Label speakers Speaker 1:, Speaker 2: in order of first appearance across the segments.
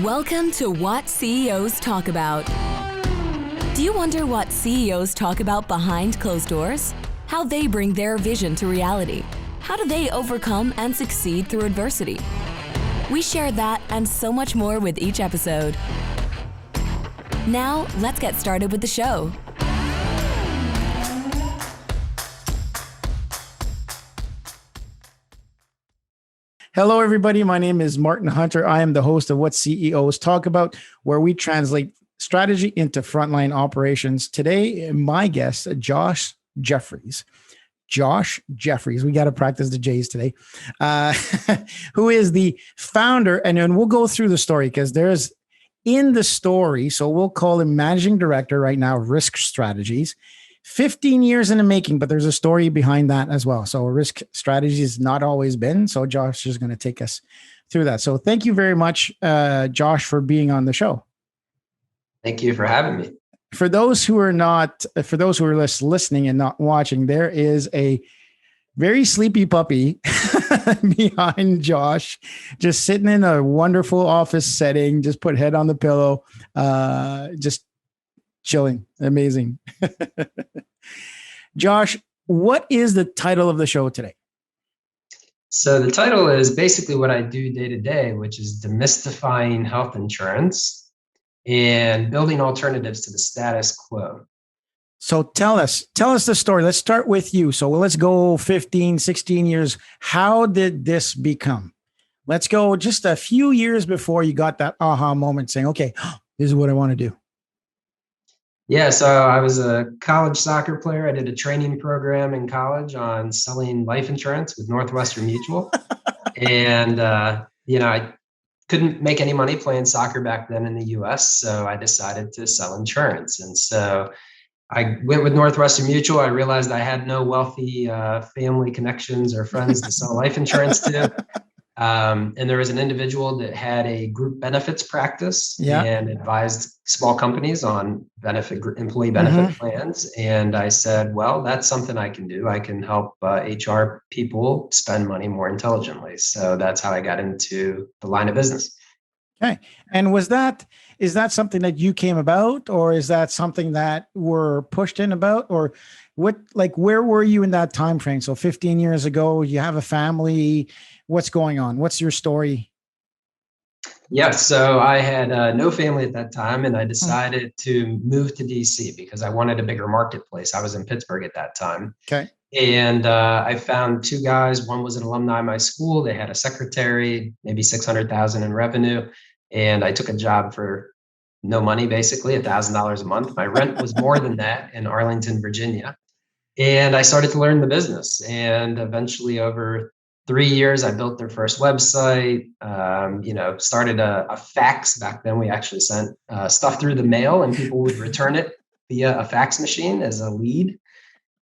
Speaker 1: Welcome to What CEOs Talk About. Do you wonder what CEOs talk about behind closed doors? How they bring their vision to reality? How do they overcome and succeed through adversity? We share that and so much more with each episode. Now, let's get started with the show.
Speaker 2: Hello, everybody. My name is Martin Hunter. I am the host of What CEOs Talk About, where we translate strategy into frontline operations. Today, my guest, Josh Jeffries. Josh Jeffries, we got to practice the J's today, who is the founder. And then we'll go through the story because there's in the story. So we'll call him managing director right now, Risk Strategies. 15 years in the making, but there's a story behind that as well. So Risk Strategies has not always been. So Josh is going to take us through that. So thank you very much, Josh, for being on the show.
Speaker 3: Thank you for having me.
Speaker 2: For those who are listening and not watching, there is a very sleepy puppy behind Josh, just sitting in a wonderful office setting, just put head on the pillow, just chilling. Amazing. Josh, what is the title of the show today?
Speaker 3: So the title is basically what I do day to day, which is demystifying health insurance and building alternatives to the status quo.
Speaker 2: So tell us the story. Let's start with you. So let's go 15, 16 years. How did this become? Let's go just a few years before you got that aha moment saying, okay, this is what I want to do.
Speaker 3: Yeah, so I was a college soccer player. I did a training program in college on selling life insurance with Northwestern Mutual. And, I couldn't make any money playing soccer back then in the US. So I decided to sell insurance. And so I went with Northwestern Mutual. I realized I had no wealthy family connections or friends to sell life insurance to. And there was an individual that had a group benefits practice and advised small companies on employee benefit plans. And I said, well, that's something I can do. I can help HR people spend money more intelligently. So that's how I got into the line of business.
Speaker 2: Okay. And is that something that you came about, or is that something that were pushed in about, or where were you in that time frame? So 15 years ago, you have a family. What's going on? What's your story?
Speaker 3: Yeah, so I had no family at that time, and I decided to move to DC because I wanted a bigger marketplace. I was in Pittsburgh at that time.
Speaker 2: Okay.
Speaker 3: And I found two guys. One was an alumni of my school. They had a secretary, maybe $600,000 in revenue. And I took a job for no money, basically $1,000 a month. My rent was more than that in Arlington, Virginia. And I started to learn the business. And eventually over 3 years, I built their first website, started a fax. Back then, we actually sent stuff through the mail and people would return it via a fax machine as a lead.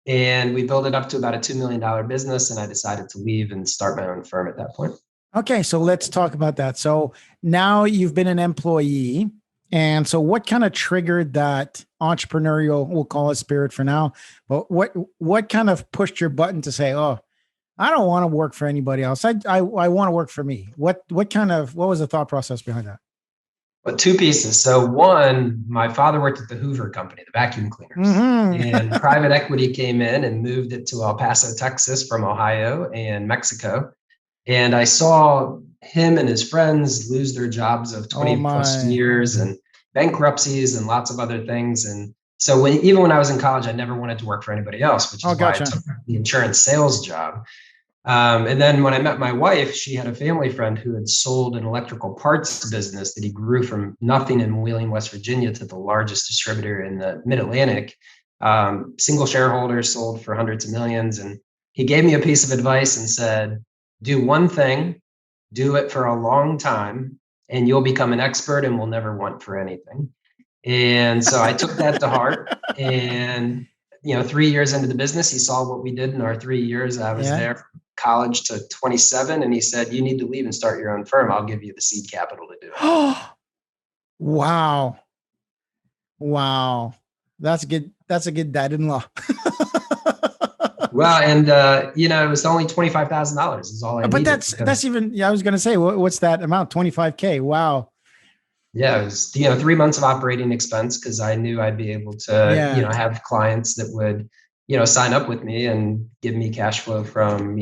Speaker 3: And we built it up to about a $2 million business. And I decided to leave and start my own firm at that point.
Speaker 2: Okay, so let's talk about that. So now you've been an employee. And so what kind of triggered that entrepreneurial, we'll call it spirit for now, but what kind of pushed your button to say, oh, I don't want to work for anybody else. I want to work for me. What was the thought process behind that?
Speaker 3: Well, two pieces. So one, my father worked at the Hoover Company, the vacuum cleaners, and private equity came in and moved it to El Paso, Texas from Ohio and Mexico. And I saw him and his friends lose their jobs of 20 plus years and bankruptcies and lots of other things. And so even when I was in college, I never wanted to work for anybody else, which is why I took the insurance sales job. And then when I met my wife, she had a family friend who had sold an electrical parts business that he grew from nothing in Wheeling, West Virginia to the largest distributor in the mid-Atlantic. Single shareholders, sold for hundreds of millions. And he gave me a piece of advice and said, do one thing, do it for a long time, and you'll become an expert and will never want for anything. And so I took that to heart. And 3 years into the business, he saw what we did in our 3 years. I was there from college to 27. And he said, you need to leave and start your own firm. I'll give you the seed capital to do it.
Speaker 2: Wow. That's good. That's a good dad-in-law.
Speaker 3: Well, and it was only $25,000 is all I needed.
Speaker 2: But that's even, I was going to say, what's that amount? 25K. Wow.
Speaker 3: Yeah, it was, 3 months of operating expense because I knew I'd be able to,
Speaker 2: Yeah.
Speaker 3: have clients that would, sign up with me and give me cash flow from,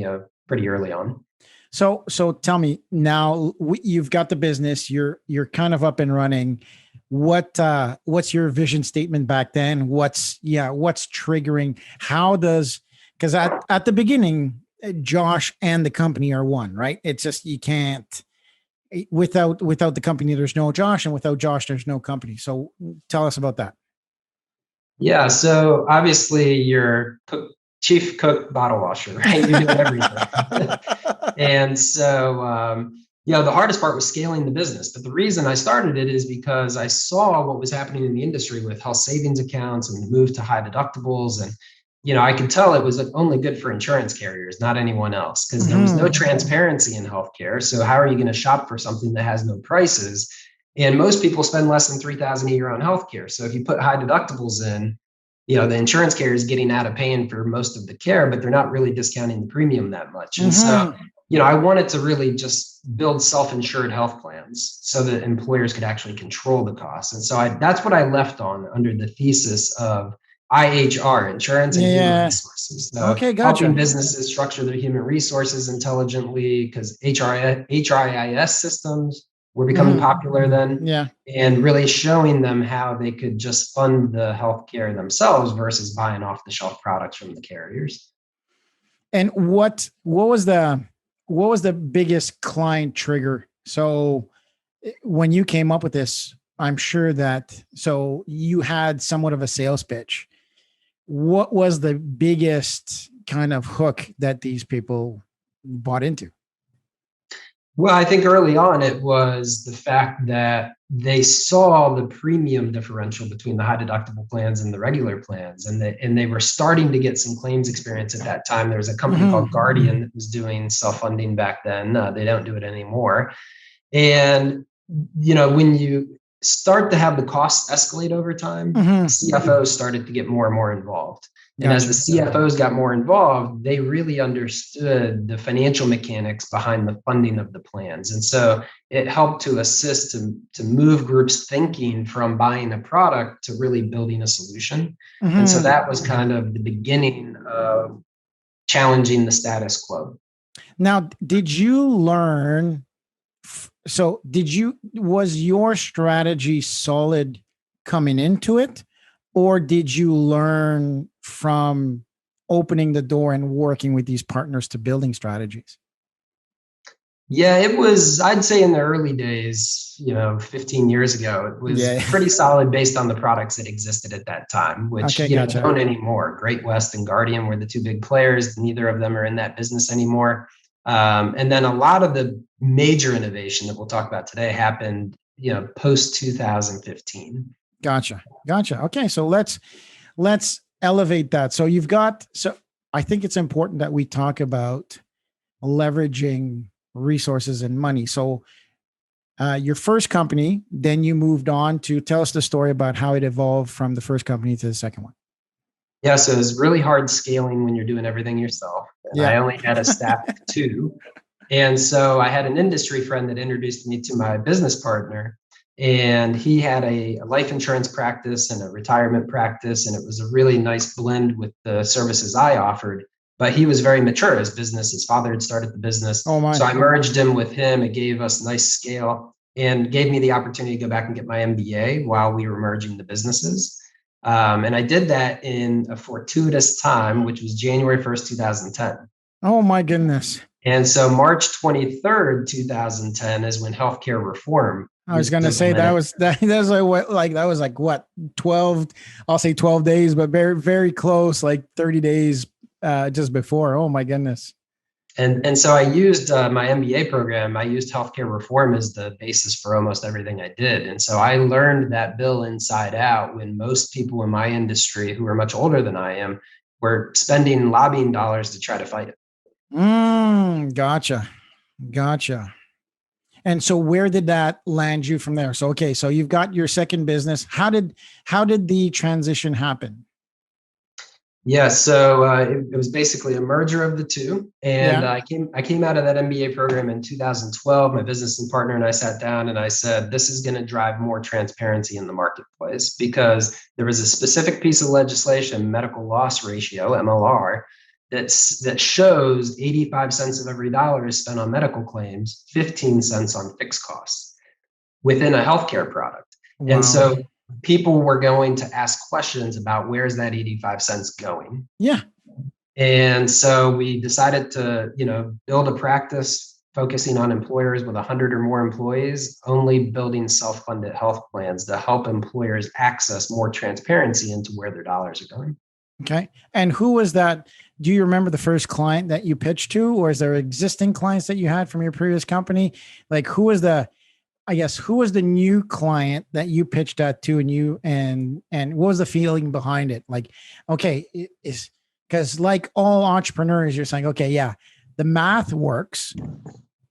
Speaker 3: pretty early on.
Speaker 2: So tell me now, you've got the business, you're kind of up and running. What's your vision statement back then? What's triggering? How does, because at the beginning, Josh and the company are one, right? It's just, you can't, without the company, there's no Josh, and without Josh, there's no company. So tell us about that.
Speaker 3: Yeah, so obviously you're chief cook, bottle washer, right? You're doing everything. And so, the hardest part was scaling the business. But the reason I started it is because I saw what was happening in the industry with health savings accounts and the move to high deductibles. And, I could tell it was only good for insurance carriers, not anyone else, because there was no transparency in healthcare. So how are you going to shop for something that has no prices? And most people spend less than $3,000 a year on healthcare. So if you put high deductibles in, the insurance carrier is getting out of paying for most of the care, but they're not really discounting the premium that much. And so, I wanted to really just build self-insured health plans so that employers could actually control the costs. And so that's what I left on under the thesis of IHR, insurance and human resources. So
Speaker 2: Okay, gotcha.
Speaker 3: helping businesses structure their human resources intelligently, because HRIS systems were becoming popular then.
Speaker 2: Yeah.
Speaker 3: And really showing them how they could just fund the healthcare themselves versus buying off the shelf products from the carriers.
Speaker 2: And what was the biggest client trigger? So when you came up with this, I'm sure that, so you had somewhat of a sales pitch. What was the biggest kind of hook that these people bought into?
Speaker 3: Well, I think early on it was the fact that they saw the premium differential between the high deductible plans and the regular plans, and they were starting to get some claims experience at that time. There was a company called Guardian that was doing self-funding back then. They don't do it anymore. And when you start to have the costs escalate over time, CFOs started to get more and more involved. And as the CFOs got more involved, they really understood the financial mechanics behind the funding of the plans. And so it helped to assist to move groups thinking from buying a product to really building a solution. And so that was kind of the beginning of challenging the status quo.
Speaker 2: Now, did you learn? So was your strategy solid coming into it, or did you learn from opening the door and working with these partners to building strategies?
Speaker 3: Yeah, it was, I'd say in the early days, 15 years ago, it was pretty solid based on the products that existed at that time, which don't anymore. Great West and Guardian were the two big players. Neither of them are in that business anymore. And then a lot of the major innovation that we'll talk about today happened, post 2015.
Speaker 2: Gotcha. Okay. So let's elevate that. So I think it's important that we talk about leveraging resources and money. So your first company, then you moved on to tell us the story about how it evolved from the first company to the second one.
Speaker 3: Yeah, so it's really hard scaling when you're doing everything yourself. And I only had a staff of 2. And so I had an industry friend that introduced me to my business partner. And he had a life insurance practice and a retirement practice. And it was a really nice blend with the services I offered. But he was very mature as business. His father had started the business. So I merged him with him. It gave us nice scale and gave me the opportunity to go back and get my MBA while we were merging the businesses. And I did that in a fortuitous time, which was January 1st, 2010.
Speaker 2: Oh my goodness.
Speaker 3: And so March 23rd, 2010 is when healthcare reform.
Speaker 2: I was going to say that was like what, 12, I'll say 12 days, but very, very close, like 30 days just before. Oh my goodness.
Speaker 3: And so I used my MBA program. I used healthcare reform as the basis for almost everything I did. And so I learned that bill inside out when most people in my industry who are much older than I am were spending lobbying dollars to try to fight it.
Speaker 2: Gotcha. And so where did that land you from there? So, okay, so you've got your second business. How did the transition happen?
Speaker 3: Yeah, so it was basically a merger of the two, and
Speaker 2: Yeah.
Speaker 3: I came out of that MBA program in 2012. My business and partner and I sat down and I said, this is going to drive more transparency in the marketplace, because there was a specific piece of legislation, medical loss ratio (MLR), that shows 85 cents of every dollar is spent on medical claims, 15 cents on fixed costs within a healthcare product. And
Speaker 2: Wow.
Speaker 3: so people were going to ask questions about, where's that 85 cents going?
Speaker 2: Yeah.
Speaker 3: And so we decided to, build a practice focusing on employers with 100 or more employees, only building self-funded health plans to help employers access more transparency into where their dollars are going.
Speaker 2: Okay. And who was that? Do you remember the first client that you pitched to, or is there existing clients that you had from your previous company? Like, who was the new client that you pitched that to, and what was the feeling behind it? Like, okay, it's because like all entrepreneurs, you're saying, okay, yeah, the math works,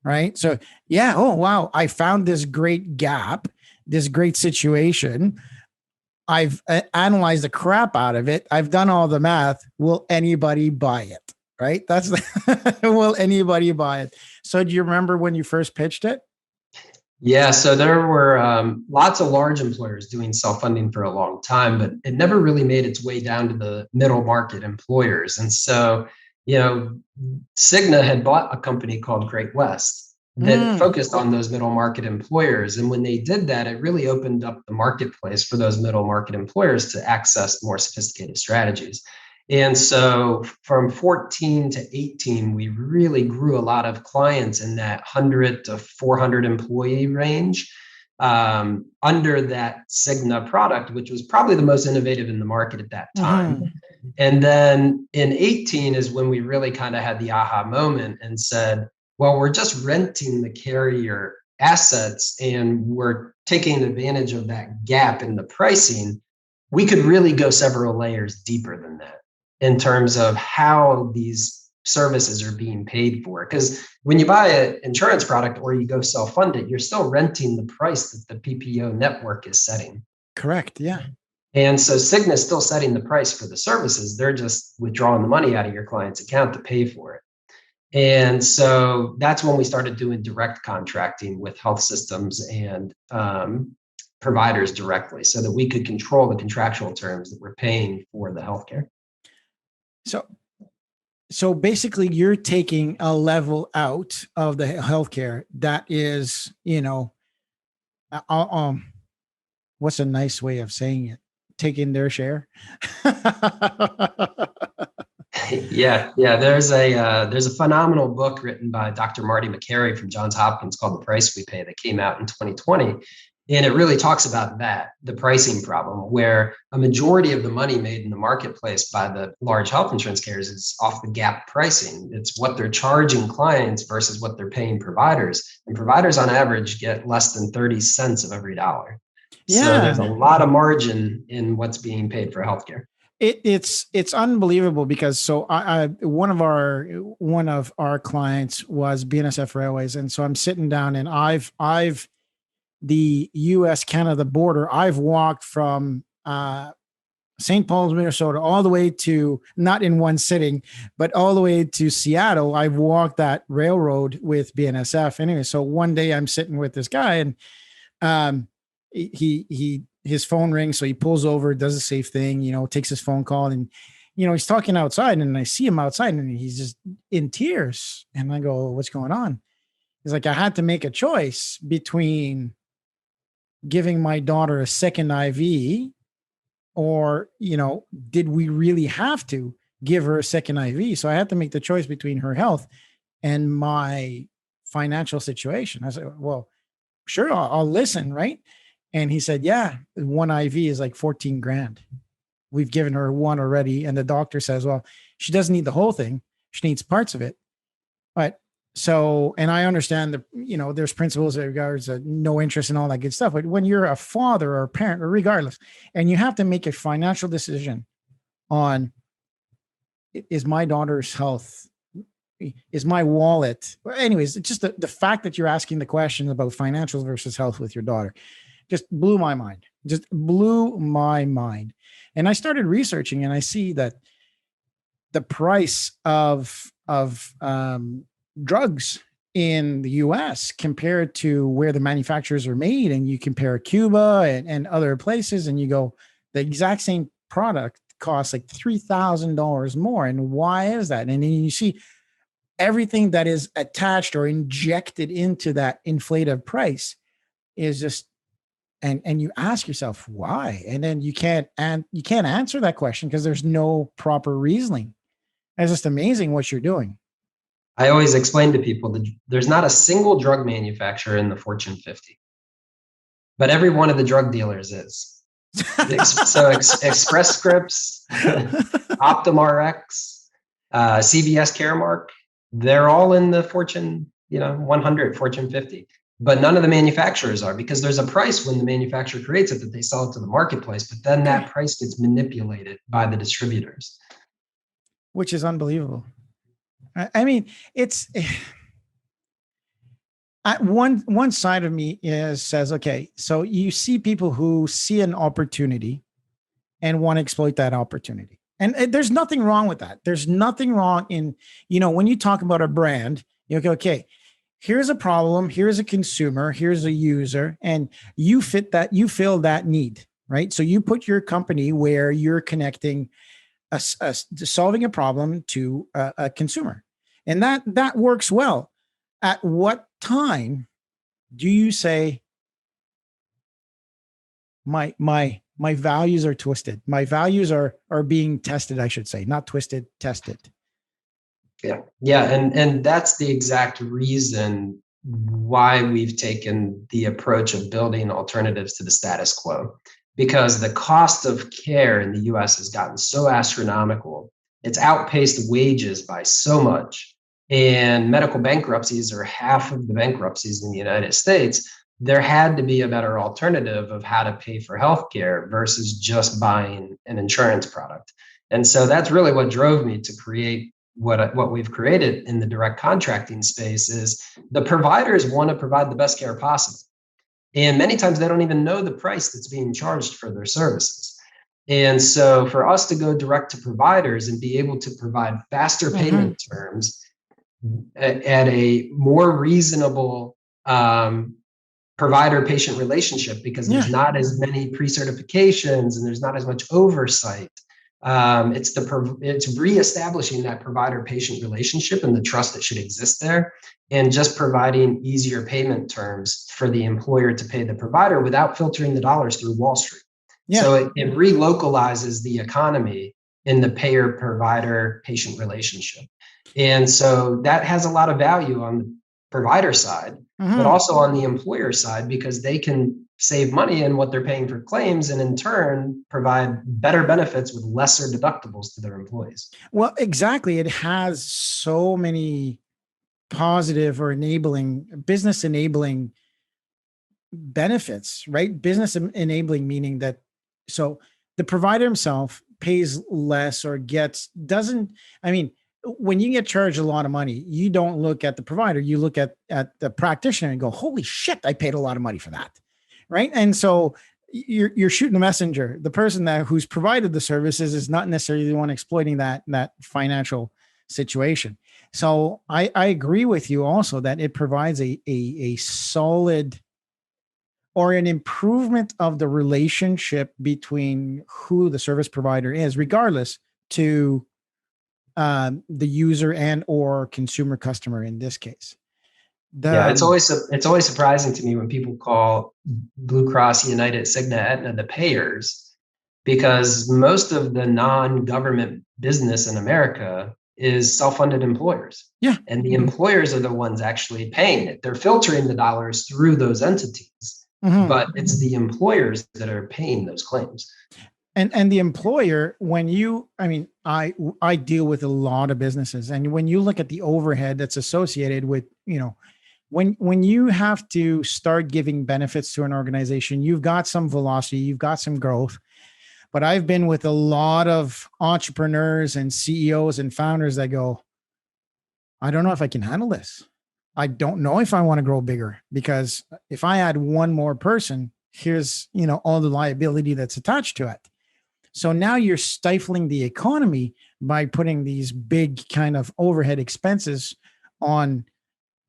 Speaker 2: right? So yeah, oh wow, I found this great gap, this great situation. I've analyzed the crap out of it. I've done all the math. Will anybody buy it? Right? That's will anybody buy it? So do you remember when you first pitched it?
Speaker 3: Yeah, so there were lots of large employers doing self-funding for a long time, but it never really made its way down to the middle market employers. And so, Cigna had bought a company called Great West that focused on those middle market employers. And when they did that, it really opened up the marketplace for those middle market employers to access more sophisticated strategies. And so from 14 to 18, we really grew a lot of clients in that 100 to 400 employee range under that Cigna product, which was probably the most innovative in the market at that time. Mm-hmm. And then in 18 is when we really kind of had the aha moment and said, well, we're just renting the carrier assets and we're taking advantage of that gap in the pricing. We could really go several layers deeper than that in terms of how these services are being paid for. Because when you buy an insurance product or you go self-fund it, you're still renting the price that the PPO network is setting.
Speaker 2: Correct. Yeah.
Speaker 3: And so Cigna is still setting the price for the services. They're just withdrawing the money out of your client's account to pay for it. And so that's when we started doing direct contracting with health systems and providers directly, so that we could control the contractual terms that we're paying for the healthcare.
Speaker 2: So basically you're taking a level out of the healthcare that is, what's a nice way of saying it? Taking their share.
Speaker 3: Yeah. There's a phenomenal book written by Dr. Marty McCary from Johns Hopkins called The Price We Pay that came out in 2020. And it really talks about that, the pricing problem, where a majority of the money made in the marketplace by the large health insurance carriers is off the gap pricing. It's what they're charging clients versus what they're paying providers. And providers on average get less than 30 cents of every dollar. Yeah. So there's a lot of margin in what's being paid for healthcare.
Speaker 2: It's unbelievable because one of our clients was BNSF Railways, and so I'm sitting down and I've the U.S. Canada border. I've walked from St. Paul's, Minnesota, all the way to, not in one sitting, but all the way to Seattle. I've walked that railroad with BNSF. Anyway, so one day I'm sitting with this guy and his phone rings. So he pulls over, does a safe thing, takes his phone call and, he's talking outside and I see him outside and he's just in tears. And I go, what's going on? He's like, I had to make a choice between giving my daughter a second IV or, did we really have to give her a second IV? So I had to make the choice between her health and my financial situation. I said, well, sure, I'll listen. Right. And he said, yeah, one IV is like 14 grand. We've given her one already. And the doctor says, well, she doesn't need the whole thing. She needs parts of it. But so, and I understand that, there's principles that regards no interest and all that good stuff. But when you're a father or a parent or regardless, and you have to make a financial decision on, is my daughter's health, is my wallet, anyways, it's just the fact that you're asking the question about financials versus health with your daughter just blew my mind. And I started researching and I see that the price of drugs in the US compared to where the manufacturers are made, and you compare Cuba and other places, and you go, the exact same product costs like $3,000 more. And why is that? And then you see everything that is attached or injected into that inflated price is just, and you ask yourself why, and then you can't answer that question because there's no proper reasoning. It's just amazing what you're doing.
Speaker 3: I always explain to people that there's not a single drug manufacturer in the Fortune 50, but every one of the drug dealers is. So Express Scripts, OptumRx, CVS Caremark, they're all in the Fortune 100, Fortune 50. But none of the manufacturers are, because there's a price when the manufacturer creates it that they sell it to the marketplace, but then that price gets manipulated by the distributors.
Speaker 2: Which is unbelievable. I mean, it's one side of me says, okay, so you see people who see an opportunity and want to exploit that opportunity. And there's nothing wrong with that. There's nothing wrong in, when you talk about a brand, you go, okay, here's a problem, here's a consumer, here's a user, and you fill that need, right? So you put your company where you're connecting solving a problem to a consumer, and that works well. At what time do you say my values are twisted? My values are being tested, I should say, not twisted, tested.
Speaker 3: Yeah. And that's the exact reason why we've taken the approach of building alternatives to the status quo, because the cost of care in the US has gotten so astronomical. It's outpaced wages by so much. And medical bankruptcies are half of the bankruptcies in the United States. There had to be a better alternative of how to pay for healthcare versus just buying an insurance product. And so that's really what drove me to create what we've created in the direct contracting space. Is the providers want to provide the best care possible. And many times they don't even know the price that's being charged for their services. And so for us to go direct to providers and be able to provide faster payment terms at a more reasonable provider-patient relationship, because there's not as many pre-certifications and there's not as much oversight. It's reestablishing that provider-patient relationship and the trust that should exist there, and just providing easier payment terms for the employer to pay the provider without filtering the dollars through Wall Street. Yeah. So it relocalizes the economy in the payer-provider-patient relationship. And so that has a lot of value on the provider side, but also on the employer side, because they can save money in what they're paying for claims and in turn provide better benefits with lesser deductibles to their employees.
Speaker 2: Well, exactly. It has so many positive or business enabling benefits, right? Business enabling meaning that, so the provider himself pays less or when you get charged a lot of money, you don't look at the provider, you look at the practitioner and go, holy shit, I paid a lot of money for that. Right. And so you're shooting the messenger. The person who's provided the services is not necessarily the one exploiting that financial situation. So I agree with you also that it provides a solid or an improvement of the relationship between who the service provider is, regardless to the user and or consumer customer in this case.
Speaker 3: It's always surprising to me when people call Blue Cross, United, Cigna, Aetna the payers, because most of the non-government business in America is self-funded employers. Yeah. And the employers are the ones actually paying it. They're filtering the dollars through those entities, but it's the employers that are paying those claims.
Speaker 2: And the employer, I deal with a lot of businesses, and when you look at the overhead that's associated with, when you have to start giving benefits to an organization, you've got some velocity, you've got some growth. But I've been with a lot of entrepreneurs and CEOs and founders that go, I don't know if I can handle this. I don't know if I want to grow bigger, because if I add one more person, here's, all the liability that's attached to it. So now you're stifling the economy, by putting these big kind of overhead expenses on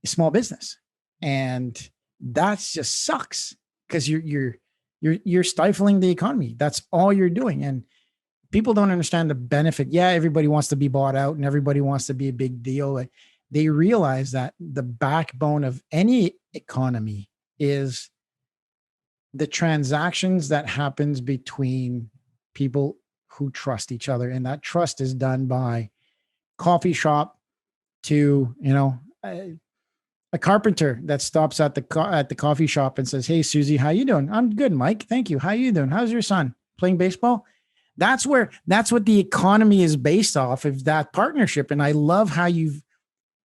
Speaker 2: small business. And that just sucks because you're stifling the economy. That's all you're doing. And people don't understand the benefit. Yeah, everybody wants to be bought out and everybody wants to be a big deal. Like, they realize that the backbone of any economy is the transactions that happens between people who trust each other. And that trust is done by coffee shop to, a carpenter that stops at the coffee shop and says, "Hey, Susie, how you doing?" "I'm good, Mike. Thank you. How you doing? How's your son? Playing baseball?" That's what the economy is based off of, that partnership. And I love how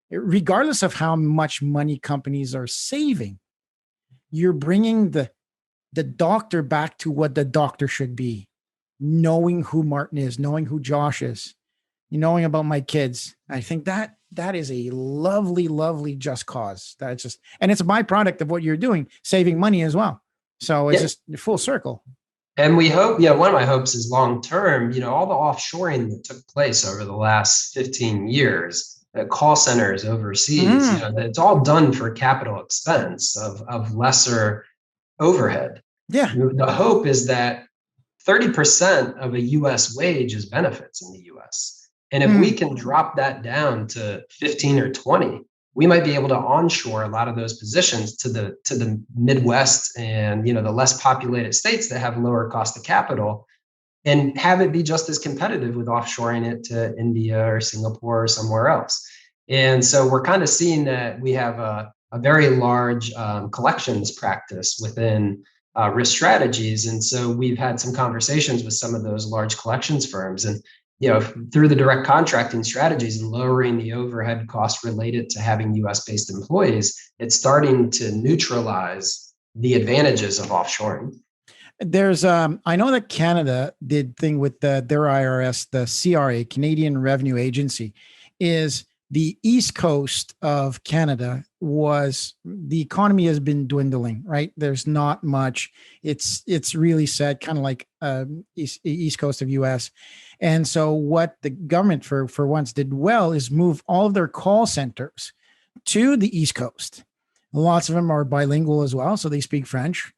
Speaker 2: regardless of how much money companies are saving, you're bringing the doctor back to what the doctor should be, knowing who Martin is, knowing who Josh is, knowing about my kids. I think that is a lovely, lovely just cause. And it's a byproduct of what you're doing, saving money as well. So it's just full circle.
Speaker 3: And we hope, one of my hopes is long term, all the offshoring that took place over the last 15 years, call centers overseas, it's all done for capital expense of lesser overhead.
Speaker 2: Yeah.
Speaker 3: The hope is that 30% of a US wage is benefits in the US. And if we can drop that down to 15 or 20, we might be able to onshore a lot of those positions to the Midwest and, the less populated states that have lower cost of capital, and have it be just as competitive with offshoring it to India or Singapore or somewhere else. And so we're kind of seeing that we have a very large collections practice within risk strategies. And so we've had some conversations with some of those large collections firms, and through the direct contracting strategies and lowering the overhead costs related to having US-based employees, it's starting to neutralize the advantages of offshoring.
Speaker 2: There's, I know that Canada did thing with their IRS, the CRA, Canadian Revenue Agency, is the East Coast of Canada the economy has been dwindling, right? There's not much. It's really sad, kind of like East Coast of US. And so what the government for once did well is move all of their call centers to the East Coast. Lots of them are bilingual as well, so they speak French.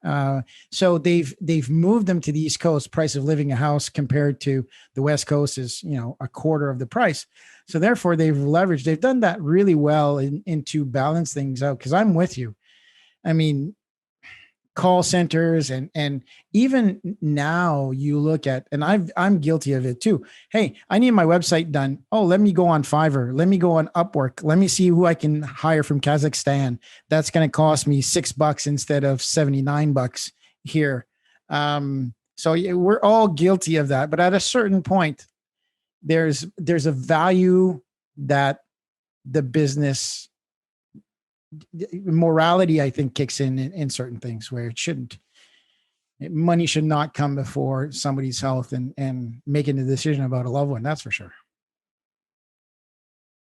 Speaker 2: So they've moved them to the East Coast. Price of living a house compared to the West Coast is a quarter of the price. So therefore, they've done that really well to balance things out. Because I'm with you. I mean, call centers and even now you look at, and I'm guilty of it too. Hey, I need my website done. Oh, let me go on Fiverr. Let me go on Upwork. Let me see who I can hire from Kazakhstan. That's going to cost me $6 instead of $79 here. So we're all guilty of that. But at a certain point, there's a value that the business morality, I think, kicks in certain things where it shouldn't. Money should not come before somebody's health and making a decision about a loved one. That's for sure.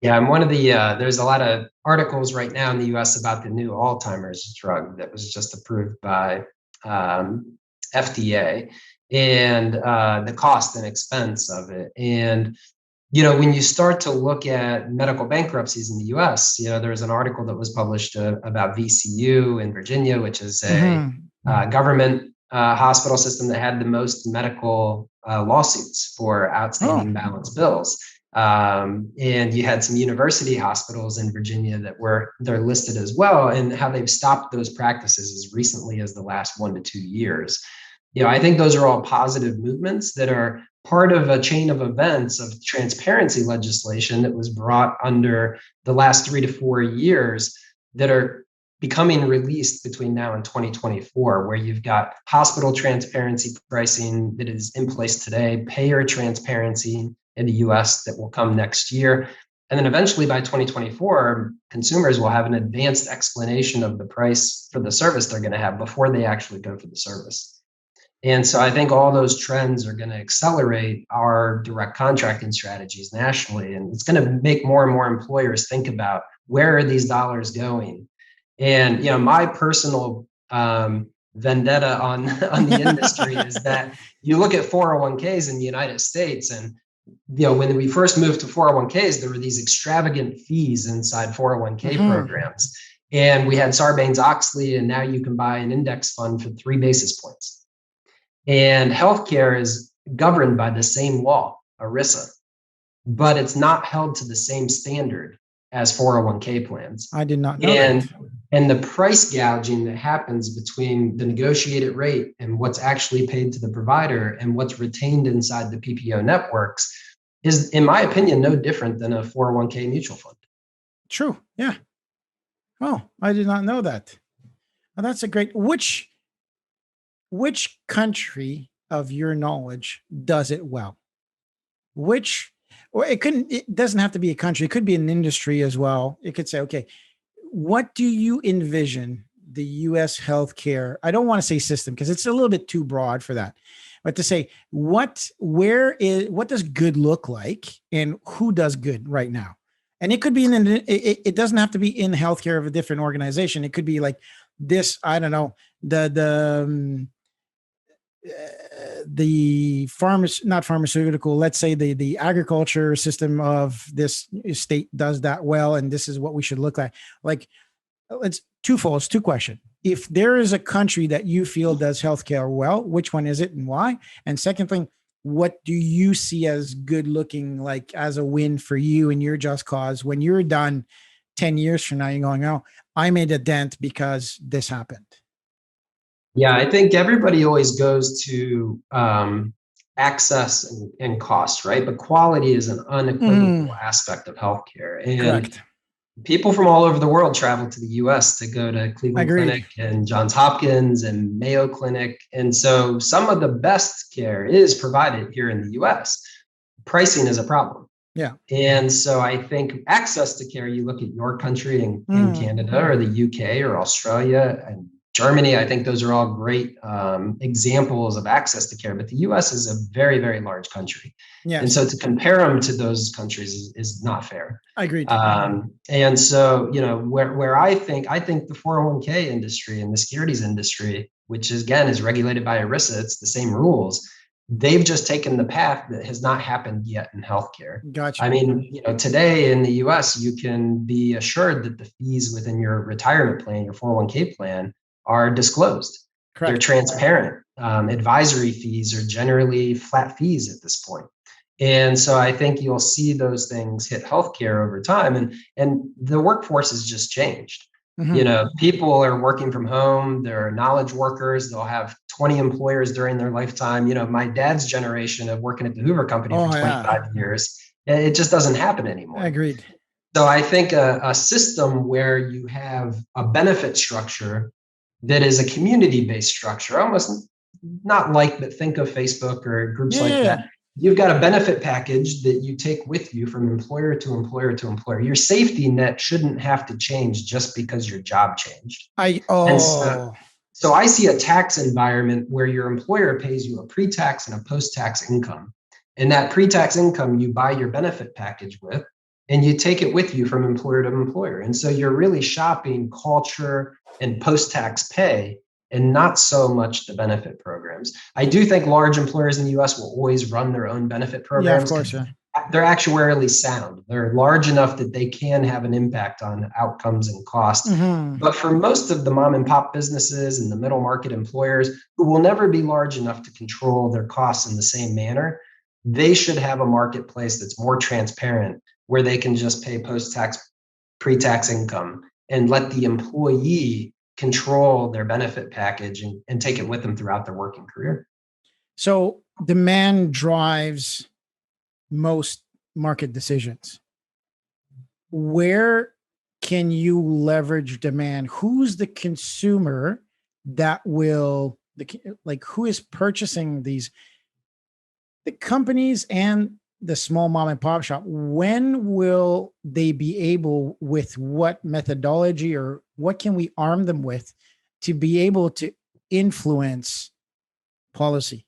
Speaker 3: Yeah, and one of the there's a lot of articles right now in the U.S. about the new Alzheimer's drug that was just approved by FDA, and the cost and expense of it. And when you start to look at medical bankruptcies in the U.S., there's an article that was published about VCU in Virginia, which is a government hospital system that had the most medical lawsuits for outstanding balance bills. And you had some university hospitals in Virginia they're listed as well, and how they've stopped those practices as recently as the last 1 to 2 years. I think those are all positive movements that are part of a chain of events of transparency legislation that was brought under the last 3 to 4 years that are becoming released between now and 2024, where you've got hospital transparency pricing that is in place today, payer transparency in the US that will come next year. And then eventually by 2024, consumers will have an advanced explanation of the price for the service they're going to have before they actually go for the service. And so I think all those trends are going to accelerate our direct contracting strategies nationally. And it's going to make more and more employers think about, where are these dollars going? And, my personal vendetta on the industry is that you look at 401ks in the United States, and when we first moved to 401ks, there were these extravagant fees inside 401k programs. And we had Sarbanes-Oxley, and now you can buy an index fund for 3 basis points. And healthcare is governed by the same law, ERISA, but it's not held to the same standard as 401k plans.
Speaker 2: I did not know that.
Speaker 3: And the price gouging that happens between the negotiated rate and what's actually paid to the provider and what's retained inside the PPO networks is, in my opinion, no different than a 401k mutual fund.
Speaker 2: True. Yeah. Oh, I did not know that. Well, that's a great. Which country of your knowledge does it well? Or it doesn't have to be a country. It could be an industry as well. It could say, okay, what do you envision the U.S. healthcare? I don't want to say system because it's a little bit too broad for that, but to say what does good look like and who does good right now? And it could be it doesn't have to be in healthcare of a different organization. It could be like this. I don't know, not pharmaceutical, let's say the agriculture system of this state does that well, and this is what we should look like. Like, it's twofold. It's two questions. If there is a country that you feel does healthcare well, which one is it and why? And second thing, what do you see as good looking, like as a win for you and your just cause when you're done 10 years from now, you're going, oh, I made a dent because this happened?
Speaker 3: Yeah, I think everybody always goes to access and cost, right? But quality is an unequivocal aspect of healthcare. And
Speaker 2: correct.
Speaker 3: People from all over the world travel to the US to go to Cleveland
Speaker 2: Agreed.
Speaker 3: Clinic and Johns Hopkins and Mayo Clinic. And so some of the best care is provided here in the US. Pricing is a problem.
Speaker 2: Yeah.
Speaker 3: And so I think access to care, you look at your country in Canada or the UK or Australia and Germany, I think those are all great examples of access to care, but the US is a very, very large country. Yes. And so to compare them to those countries is not fair.
Speaker 2: I agree.
Speaker 3: And so, where I think the 401k industry and the securities industry, which again is regulated by ERISA, it's the same rules. They've just taken the path that has not happened yet in healthcare.
Speaker 2: Gotcha.
Speaker 3: I mean, today in the US, you can be assured that the fees within your retirement plan, your 401k plan, are disclosed. Correct. They're transparent. Advisory fees are generally flat fees at this point. And so I think you'll see those things hit healthcare over time. And the workforce has just changed. People are working from home. They're knowledge workers. They'll have 20 employers during their lifetime. My dad's generation of working at the Hoover Company for 25 years, it just doesn't happen anymore.
Speaker 2: Agreed.
Speaker 3: So I think a system where you have a benefit structure that is a community-based structure, almost not like, but think of Facebook or groups like that. You've got a benefit package that you take with you from employer to employer to employer. Your safety net shouldn't have to change just because your job changed. So I see a tax environment where your employer pays you a pre-tax and a post-tax income. And that pre-tax income you buy your benefit package with, and you take it with you from employer to employer. And so you're really shopping culture and post-tax pay and not so much the benefit programs. I do think large employers in the US will always run their own benefit programs.
Speaker 2: Yeah, of course,
Speaker 3: They're actuarially sound. They're large enough that they can have an impact on outcomes and costs. But for most of the mom and pop businesses and the middle market employers who will never be large enough to control their costs in the same manner, they should have a marketplace that's more transparent where they can just pay post-tax, pre-tax income and let the employee control their benefit package and take it with them throughout their working career.
Speaker 2: So demand drives most market decisions. Where can you leverage demand? Who's the consumer that will, who is purchasing these? The companies and the small mom and pop shop, when will they be able, with what methodology or what can we arm them with to be able to influence policy?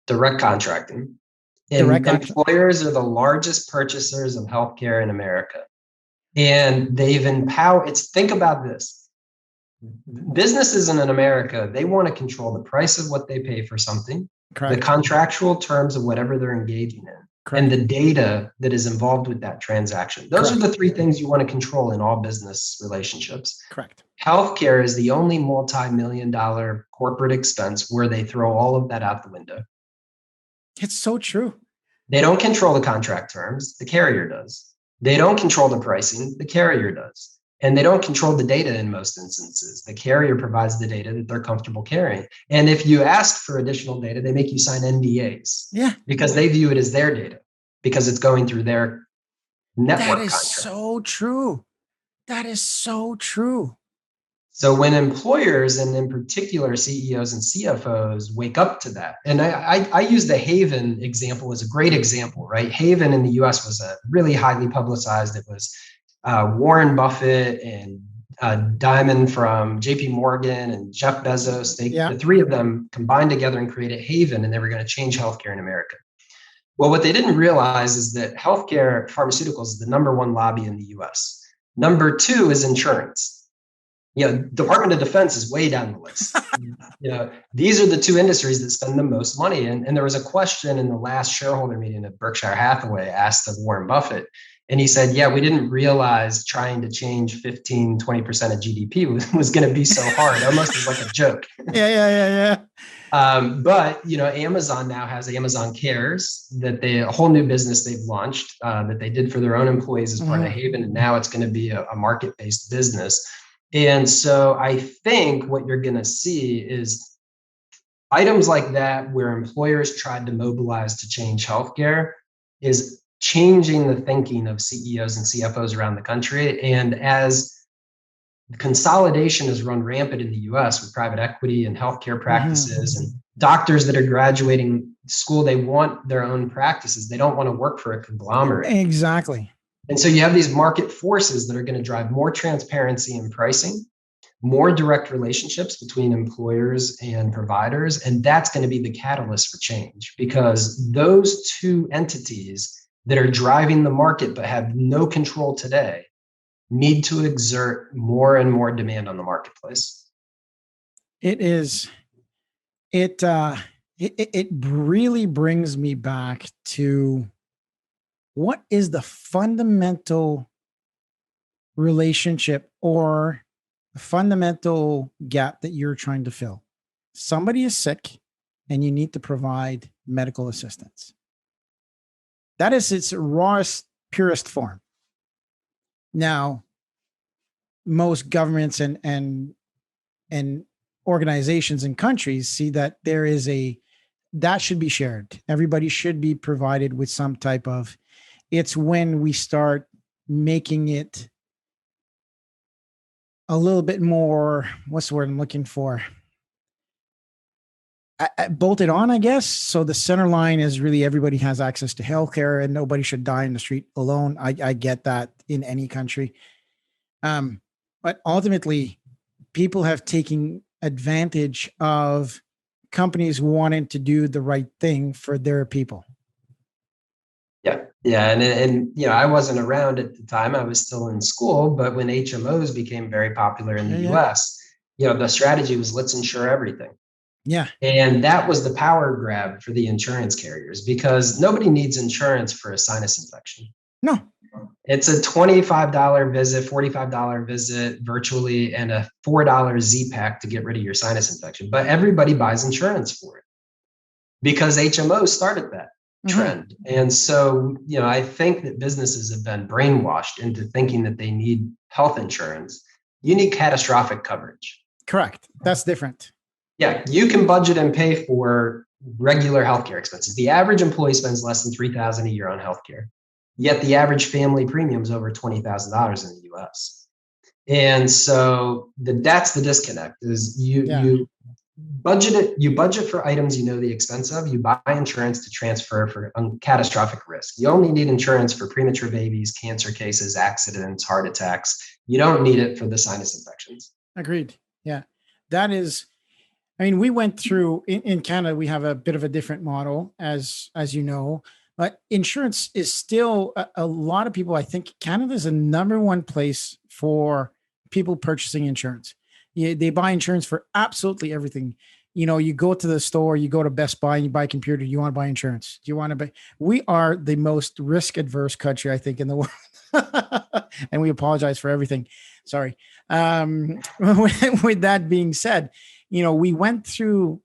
Speaker 3: Direct contracting. Employers are the largest purchasers of healthcare in America. And they've empowered, think about this. Businesses in America, they want to control the price of what they pay for something, the
Speaker 2: Correct.
Speaker 3: contractual terms of whatever they're engaging in, and
Speaker 2: Correct.
Speaker 3: the data that is involved with that transaction. Those are
Speaker 2: Correct.
Speaker 3: the three things you want to control in all business relationships.
Speaker 2: Correct.
Speaker 3: Healthcare is the only multi-million-dollar corporate expense where they throw all of that out the window.
Speaker 2: It's so true.
Speaker 3: They don't control the contract terms, the carrier does. They don't control the pricing, the carrier does. And they don't control the data in most instances. The carrier provides the data that they're comfortable carrying. And if you ask for additional data, they make you sign NDAs.
Speaker 2: Yeah.
Speaker 3: Because they view it as their data, because it's going through their network
Speaker 2: That is
Speaker 3: contract.
Speaker 2: so true. That is so true.
Speaker 3: So when employers, and in particular CEOs and CFOs, wake up to that, and I use the Haven example as a great example, right? Haven in the US was a really highly publicized. It was Warren Buffett and Diamond from JP Morgan and Jeff Bezos. The three of them combined together and created Haven, and they were going to change healthcare in America. Well, what they didn't realize is that healthcare pharmaceuticals is the number one lobby in the US. Number two is insurance. Department of Defense is way down the list. These are the two industries that spend the most money. And there was a question in the last shareholder meeting that Berkshire Hathaway asked of Warren Buffett. And he said, we didn't realize trying to change 15, 20% of GDP was going to be so hard, almost as like a joke.
Speaker 2: Yeah.
Speaker 3: But Amazon now has Amazon Cares, a whole new business they've launched that they did for their own employees as part of Haven. And now it's going to be a market-based business. And so I think what you're going to see is items like that where employers tried to mobilize to change healthcare is changing the thinking of CEOs and CFOs around the country. And as consolidation has run rampant in the US with private equity and healthcare practices and doctors that are graduating school, they want their own practices. They don't want to work for a conglomerate.
Speaker 2: Exactly.
Speaker 3: And so you have these market forces that are going to drive more transparency in pricing, more direct relationships between employers and providers. And that's going to be the catalyst for change, because those two entities that are driving the market but have no control today need to exert more and more demand on the marketplace.
Speaker 2: It really brings me back to what is the fundamental relationship or fundamental gap that you're trying to fill. Somebody is sick and you need to provide medical assistance. That is its rawest, purest form. Now, most governments and organizations and countries see that that should be shared. Everybody should be provided with some type of. It's when we start making it a little bit more, what's the word I'm looking for? Bolted on, I guess. So the center line is really everybody has access to healthcare and nobody should die in the street alone. I get that in any country. But ultimately, people have taken advantage of companies wanting to do the right thing for their people.
Speaker 3: Yeah. And I wasn't around at the time. I was still in school, but when HMOs became very popular in the US, the strategy was let's insure everything.
Speaker 2: Yeah.
Speaker 3: And that was the power grab for the insurance carriers, because nobody needs insurance for a sinus infection.
Speaker 2: No.
Speaker 3: It's a $25 visit, $45 visit virtually, and a $4 Z-Pack to get rid of your sinus infection. But everybody buys insurance for it because HMO started that trend. And so, I think that businesses have been brainwashed into thinking that they need health insurance. You need catastrophic coverage.
Speaker 2: Correct. That's different.
Speaker 3: Yeah, you can budget and pay for regular healthcare expenses. The average employee spends less than $3,000 a year on healthcare. Yet the average family premium is over $20,000 in the US. And so that's the disconnect is you budget it. You budget for items you know the expense of. You buy insurance to transfer for catastrophic risk. You only need insurance for premature babies, cancer cases, accidents, heart attacks. You don't need it for the sinus infections.
Speaker 2: Agreed. Yeah, that is. I mean, we went through in Canada. We have a bit of a different model, as you know. But insurance is still a lot of people. I think Canada is the number one place for people purchasing insurance. They buy insurance for absolutely everything. You go to the store, you go to Best Buy, and you buy a computer. Do you want to buy insurance? Do you want to buy? We are the most risk adverse country, I think, in the world. And we apologize for everything. Sorry. With that being said, we went through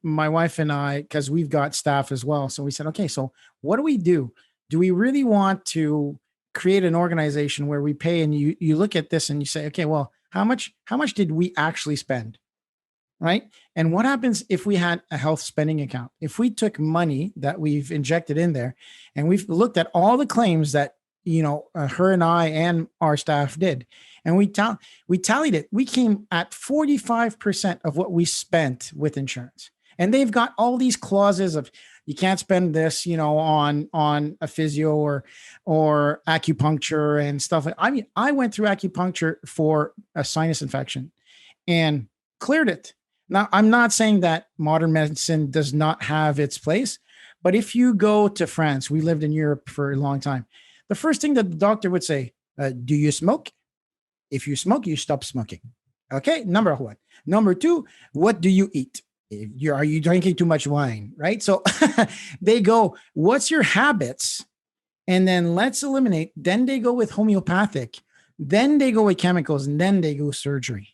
Speaker 2: my wife and I, because we've got staff as well. So we said, okay, so what do we do? Do we really want to create an organization where we pay, and you look at this and you say, okay, well, how much did we actually spend? Right. And what happens if we had a health spending account? If we took money that we've injected in there and we've looked at all the claims that, her and I and our staff did, and we tallied it, we came at 45% of what we spent with insurance. And they've got all these clauses of, you can't spend this, on a physio or acupuncture and stuff. I went through acupuncture for a sinus infection and cleared it. Now, I'm not saying that modern medicine does not have its place, but if you go to France, we lived in Europe for a long time. The first thing that the doctor would say, do you smoke? If you smoke, you stop smoking. Okay, number one. Number two, what do you eat? Are you drinking too much wine? Right? So they go, what's your habits? And then let's eliminate. Then they go with homeopathic. Then they go with chemicals, and then they go surgery.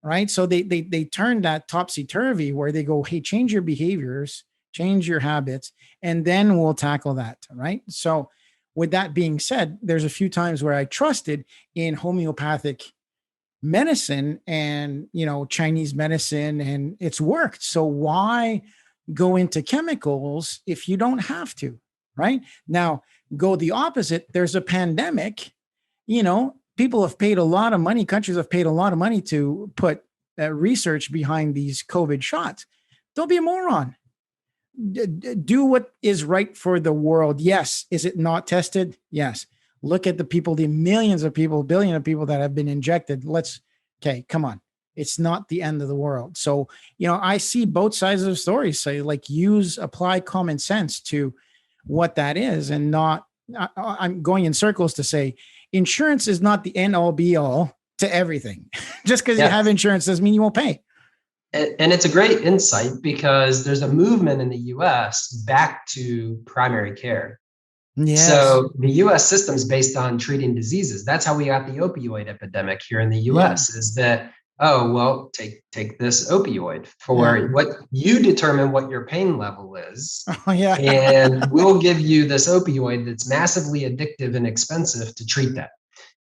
Speaker 2: Right. So they turn that topsy-turvy where they go, hey, change your behaviors, change your habits, and then we'll tackle that. Right. So with that being said, there's a few times where I trusted in homeopathic medicine and, Chinese medicine, and it's worked. So why go into chemicals if you don't have to? Right. Now, go the opposite. There's a pandemic, people have paid a lot of money. Countries have paid a lot of money to put research behind these COVID shots. Don't be a moron. Do what is right for the world. Yes. Is it not tested? Yes. Look at the people, the millions of people, billion of people that have been injected. Okay, come on. It's not the end of the world. So, I see both sides of the story. Say, apply common sense to what that is, and not, I'm going in circles to say, insurance is not the end all be all to everything. Just because you have insurance doesn't mean you won't pay.
Speaker 3: And it's a great insight, because there's a movement in the US back to primary care. Yes. So the US system is based on treating diseases. That's how we got the opioid epidemic here in the US, is that, take this opioid for what you determine what your pain level is. And we'll give you this opioid that's massively addictive and expensive to treat that.